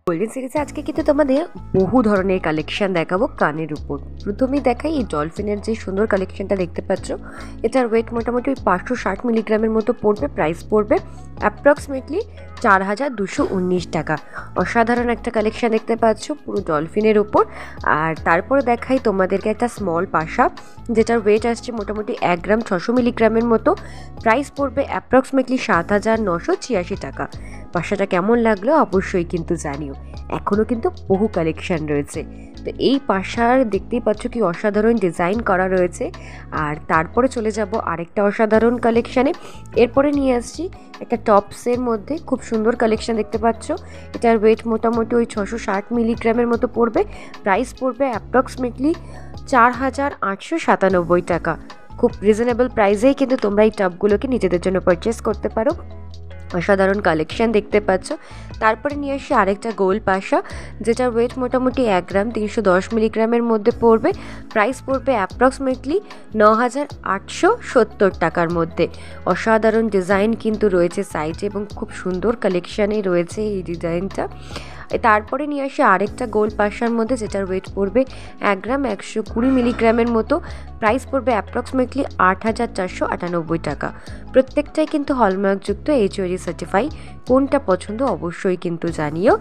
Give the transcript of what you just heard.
Golden সিরিজে আজকে কিন্তু তোমাদের বহু ধরনের কালেকশন দেখাবো কানের উপর। প্রথমেই দেখাই এই ডলফিনের যে সুন্দর কালেকশনটা দেখতে পাচ্ছ, এটার ওয়েট মোটামুটি 560 মিলিগ্রামের মতো পড়বে। প্রাইস পড়বে অ্যাপ্রক্সিমেটলি 4219 টাকা। অসাধারণ একটা কালেকশন দেখতে পাচ্ছ পুরো ডলফিনের উপর। আর তারপরে দেখাই তোমাদেরকে একটা স্মল পাশা, যেটার ওয়েট আসছে মোটামুটি 1 গ্রাম 600 মিলিগ্রামের মতো। প্রাইস পড়বে অ্যাপ্রক্সিমেটলি 7986 টাকা। পাশাটা কেমন লাগলো অবশ্যই কিন্তু জানিও। এখনও কিন্তু বহু কালেকশন রয়েছে। তো এই পাশার দেখতেই পাচ্ছ কি অসাধারণ ডিজাইন করা রয়েছে। আর তারপরে চলে যাব আরেকটা অসাধারণ কালেকশানে। এরপরে নিয়ে আসছি একটা টপসের মধ্যে খুব সুন্দর কালেকশন দেখতে পাচ্ছ। এটার ওয়েট মোটামুটি ওই 660 মিলিগ্রামের মতো পড়বে। প্রাইস পড়বে অ্যাপ্রক্সিমেটলি 4897 টাকা। খুব রিজনেবল প্রাইসেই কিন্তু তোমরা এই টপগুলোকে নিজেদের জন্য পারচেস করতে পারো। অসাধারণ কালেকশন দেখতে পাচ্ছ। তারপরে নিয়ে আসি আরেকটা গোল পাশা, যেটার ওয়েট মোটামুটি 1 গ্রাম 310 মিলিগ্রামের মধ্যে পড়বে। প্রাইস পড়বে অ্যাপ্রক্সিমেটলি 9870 টাকার মধ্যে। অসাধারণ ডিজাইন কিন্তু রয়েছে সাইজে এবং খুব সুন্দর কালেকশানে রয়েছে এই ডিজাইনটা। তারপরে নিয়ে আসি আরেকটা গোল পাশার মধ্যে, যেটার ওয়েট পড়বে 1 গ্রাম 120 মিলিগ্রামের মতো। প্রাইস পড়বে অ্যাপ্রক্সিমেটলি 8498 টাকা। প্রত্যেকটাই কিন্তু হলমার্কযুক্ত HOD সার্টিফাই। কোনটা পছন্দ অবশ্যই কিন্তু জানিও।